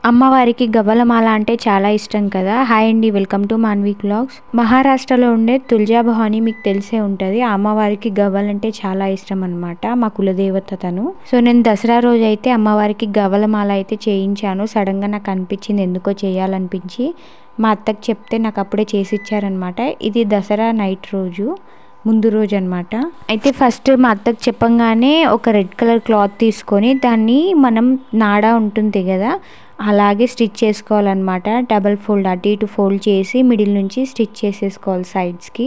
అమ్మవారికి గవ్వలమాల అంటే చాలా ఇష్టం కదా. హాయ్ అండి, వెల్కమ్ టు మాన్వి వ్లాగ్స్. మహారాష్ట్రలో ఉండే తుల్జాభవాని మీకు తెలిసే ఉంటుంది. ఆ అమ్మవారికి గవ్వలంటే చాలా ఇష్టం అనమాట. మా కులదేవత తను. సో నేను దసరా రోజు అయితే అమ్మవారికి గవ్వలమాల అయితే చేయించాను. సడన్గా నాకు అనిపించింది, ఎందుకో చేయాలనిపించి మా అత్తకి చెప్తే నాకు అప్పుడే చేసి ఇచ్చారనమాట. ఇది దసరా నైట్ రోజు, ముందు రోజు అనమాట. అయితే ఫస్ట్ మా అత్తకు చెప్పంగానే ఒక రెడ్ కలర్ క్లాత్ తీసుకొని దాన్ని మనం నాడా ఉంటుంది కదా, అలాగే స్టిచ్ చేసుకోవాలన్నమాట. డబల్ ఫోల్డ్ అటు ఇటు ఫోల్డ్ చేసి మిడిల్ నుంచి స్టిచ్ చేసేసుకోవాలి సైడ్స్కి.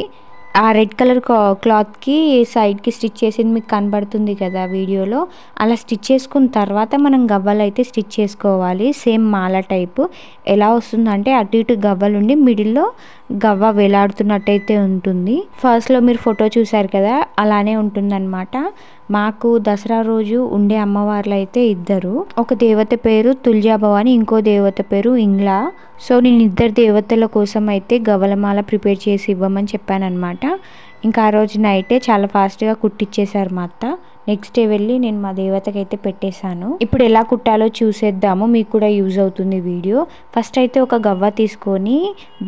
ఆ రెడ్ కలర్ క్లాత్కి సైడ్కి స్టిచ్ చేసింది మీకు కనబడుతుంది కదా వీడియోలో. అలా స్టిచ్ చేసుకున్న తర్వాత మనం గవ్వలు అయితే స్టిచ్ చేసుకోవాలి. సేమ్ మాల టైపు ఎలా వస్తుందంటే అటు ఇటు గవ్వలుండి మిడిల్లో గవ్వ వేలాడుతున్నట్టయితే ఉంటుంది. ఫస్ట్లో మీరు ఫోటో చూసారు కదా, అలానే ఉంటుందన్నమాట. మాకు దసరా రోజు ఉండే అమ్మవార్లు అయితే ఇద్దరు. ఒక దేవత పేరు తుల్జాభవాని, ఇంకో దేవత పేరు ఇంగ్లా. సో నేను ఇద్దరు దేవతల కోసం అయితే గవ్వలమాల ప్రిపేర్ చేసి ఇవ్వమని చెప్పాను అనమాట. ఇంకా ఆ రోజు నైటే చాలా ఫాస్ట్గా కుట్టిచ్చేసారు మా అత్త. నెక్స్ట్ డే వెళ్ళి నేను మా దేవతకి అయితే పెట్టేశాను. ఇప్పుడు ఎలా కుట్టాలో చూసేద్దాము, మీకు కూడా యూజ్ అవుతుంది వీడియో. ఫస్ట్ అయితే ఒక గవ్వ తీసుకొని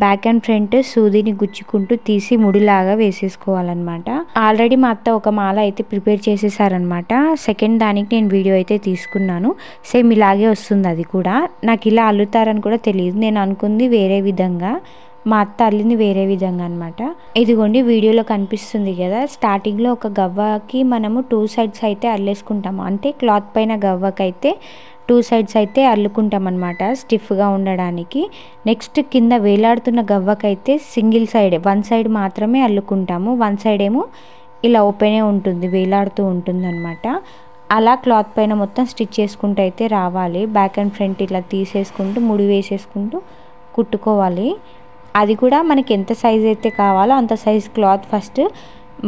బ్యాక్ అండ్ ఫ్రంట్ సూదిని గుచ్చుకుంటూ తీసి ముడిలాగా వేసేసుకోవాలన్నమాట. ఆల్రెడీ మా అత్త ఒక మాల అయితే ప్రిపేర్ చేసేసారనమాట. సెకండ్ దానికి నేను వీడియో అయితే తీసుకున్నాను. సేమ్ ఇలాగే వస్తుంది అది కూడా. నాకు ఇలా అల్లుతారని కూడా తెలియదు, నేను అనుకుంది వేరే విధంగా, మా అత్త అల్లింది వేరే విధంగా అనమాట. ఇదిగోండి వీడియోలో కనిపిస్తుంది కదా, స్టార్టింగ్లో ఒక గవ్వకి మనము 2 సైడ్స్ అయితే అల్లేసుకుంటాము. అంటే క్లాత్ పైన గవ్వకైతే 2 సైడ్స్ అయితే అల్లుకుంటాం అనమాట, స్టిఫ్గా ఉండడానికి. నెక్స్ట్ కింద వేలాడుతున్న గవ్వకైతే సింగిల్ సైడ్, 1 సైడ్ మాత్రమే అల్లుకుంటాము. 1 సైడ్ ఏమో ఇలా ఓపెనే ఉంటుంది, వేలాడుతూ ఉంటుంది అనమాట. అలా క్లాత్ పైన మొత్తం స్టిచ్ చేసుకుంటూ అయితే రావాలి. బ్యాక్ అండ్ ఫ్రంట్ ఇలా తీసేసుకుంటూ ముడి వేసేసుకుంటూ కుట్టుకోవాలి. అది కూడా మనకి ఎంత సైజ్ అయితే కావాలో అంత సైజ్ క్లాత్ ఫస్ట్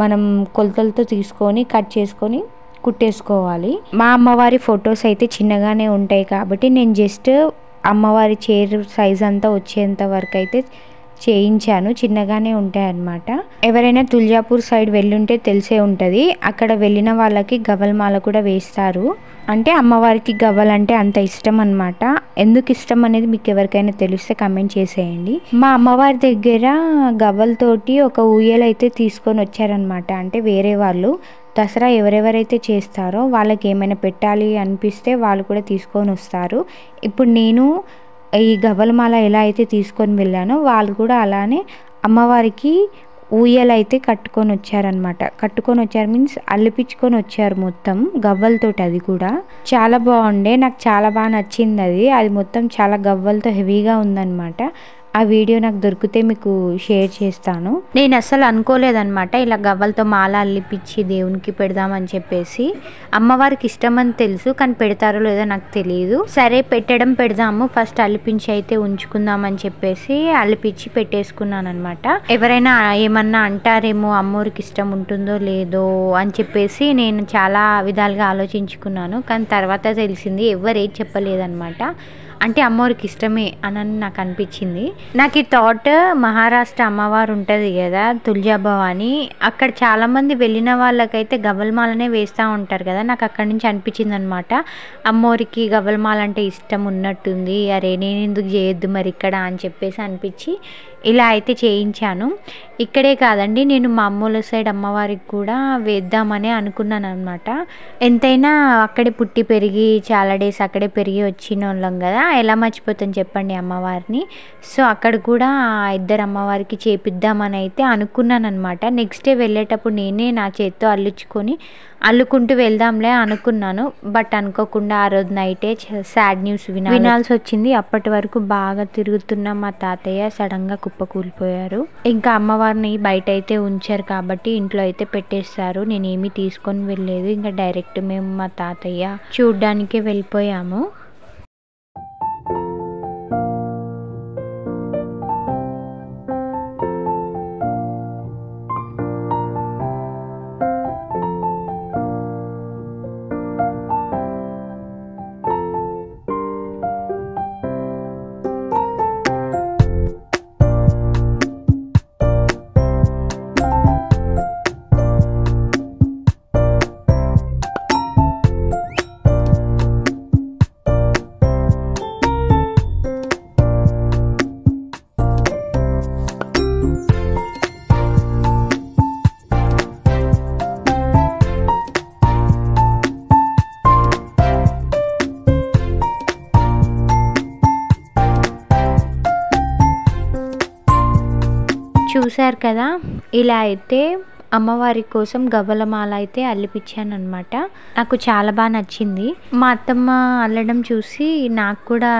మనం కొలతలతో తీసుకొని కట్ చేసుకొని కుట్టేసుకోవాలి. మా అమ్మవారి ఫొటోస్ అయితే చిన్నగానే ఉంటాయి కాబట్టి నేను జస్ట్ అమ్మవారి చైర్ సైజ్ అంతా వచ్చేంత వరకు అయితే చేయించాను. చిన్నగానే ఉంటాయి అన్నమాట. ఎవరైనా తుల్జాపూర్ సైడ్ వెళ్ళుంటే తెలిసే ఉంటుంది, అక్కడ వెళ్ళిన వాళ్ళకి గవ్వలమాల కూడా వేస్తారు. అంటే అమ్మవారికి గవ్వలంటే అంత ఇష్టం అనమాట. ఎందుకు ఇష్టం అనేది మీకు ఎవరికైనా తెలిస్తే కమెంట్ చేసేయండి. మా అమ్మవారి దగ్గర గవ్వలతోటి ఒక ఊయలు అయితే తీసుకొని వచ్చారనమాట. అంటే వేరే వాళ్ళు దసరా ఎవరెవరైతే చేస్తారో వాళ్ళకి ఏమైనా పెట్టాలి అనిపిస్తే వాళ్ళు కూడా తీసుకొని వస్తారు. ఇప్పుడు నేను ఈ గవ్వలమాల ఎలా అయితే తీసుకొని వెళ్ళానో వాళ్ళు కూడా అలానే అమ్మవారికి ఊయలు అయితే కట్టుకొని వచ్చారనమాట. కట్టుకొని వచ్చారు మీన్స్ అల్లిపించుకొని వచ్చారు మొత్తం గవ్వలతోటి. అది కూడా చాలా బాగుండే, నాకు చాలా బాగా నచ్చింది. అది మొత్తం చాలా గవ్వలతో హెవీగా ఉందన్నమాట. ఆ వీడియో నాకు దొరికితే మీకు షేర్ చేస్తాను. నేను అస్సలు అనుకోలేదన్నమాట ఇలా గవ్వలతో మాల అల్లిపించి దేవునికి పెడదామని చెప్పేసి. అమ్మవారికి ఇష్టం అని తెలుసు, కానీ పెడతారో లేదో నాకు తెలియదు. సరే పెడదాము, ఫస్ట్ అల్లిపించి అయితే ఉంచుకుందామని చెప్పేసి అల్లిపించి పెట్టేసుకున్నాను అనమాట. ఎవరైనా ఏమన్నా అంటారేమో అమ్మవారికి ఇష్టం ఉంటుందో లేదో అని చెప్పేసి నేను చాలా విధాలుగా ఆలోచించుకున్నాను. కానీ తర్వాత తెలిసింది ఎవరు చెప్పలేదన్నమాట. అంటే అమ్మవారికి ఇష్టమే అని నాకు అనిపించింది. నాకు ఈ థాట్, మహారాష్ట్ర అమ్మవారు ఉంటుంది కదా తుల్జాభవాని, అక్కడ చాలామంది వెళ్ళిన వాళ్ళకైతే గవ్వలమాలనే వేస్తూ ఉంటారు కదా. నాకు అక్కడి నుంచి అనిపించింది అనమాట, అమ్మవారికి గవ్వలమాల అంటే ఇష్టం ఉన్నట్టుంది, అరే నేను ఎందుకు చేయొద్దు మరి ఇక్కడ అని చెప్పేసి అనిపించి ఇలా అయితే చేయించాను. ఇక్కడే కాదండి, నేను మా అమ్మోళ్ళ సైడ్ అమ్మవారికి కూడా వేద్దామని అనుకున్నాను అనమాట. ఎంతైనా అక్కడే పుట్టి పెరిగి చాలా డేస్ అక్కడే పెరిగి వచ్చిన వాళ్ళం కదా, ఎలా మర్చిపోతాను చెప్పండి అమ్మవారిని. సో అక్కడ కూడా ఇద్దరు అమ్మవారికి చేపిద్దామని అయితే అనుకున్నాను అనమాట. నెక్స్ట్ డే వెళ్ళేటప్పుడు నేనే నా చేత్తో అల్లుకుంటూ వెళ్దాంలే అనుకున్నాను. బట్ అనుకోకుండా ఆ రోజు నైటే సాడ్ న్యూస్ వినాల్సి వచ్చింది. అప్పటి వరకు బాగా తిరుగుతున్న మా తాతయ్య సడన్గా కుప్పకూలిపోయారు. ఇంకా అమ్మవారిని బయట అయితే ఉంచారు కాబట్టి ఇంట్లో అయితే పెట్టేస్తారు. నేనేమీ తీసుకొని వెళ్ళలేదు, ఇంకా డైరెక్ట్ మేము మా తాతయ్య చూడ్డానికే వెళ్ళిపోయాము. చూసారు కదా, ఇలా అయితే అమ్మవారి కోసం గవ్వలమాల అయితే అల్లిపించాను అనమాట. నాకు చాలా బాగా నచ్చింది. మా అత్తమ్మ అల్లడం చూసి నాకు కూడా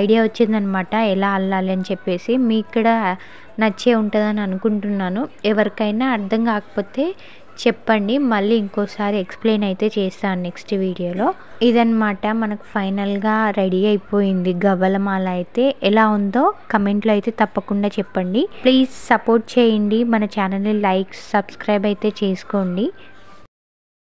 ఐడియా వచ్చిందనమాట ఎలా అల్లాలి అని చెప్పేసి. మీకు కూడా నచ్చే ఉంటుందని అనుకుంటున్నాను. ఎవరికైనా అర్థం కాకపోతే చెప్పండి, మళ్ళీ ఇంకోసారి ఎక్స్ప్లెయిన్ అయితే చేస్తాను నెక్స్ట్ వీడియోలో. ఇదన్నమాట మనకు ఫైనల్గా రెడీ అయిపోయింది గవ్వలమాల. అయితే ఎలా ఉందో కమెంట్లో అయితే తప్పకుండా చెప్పండి. ప్లీజ్ సపోర్ట్ చేయండి, మన ఛానల్ని లైక్ సబ్స్క్రైబ్ అయితే చేసుకోండి.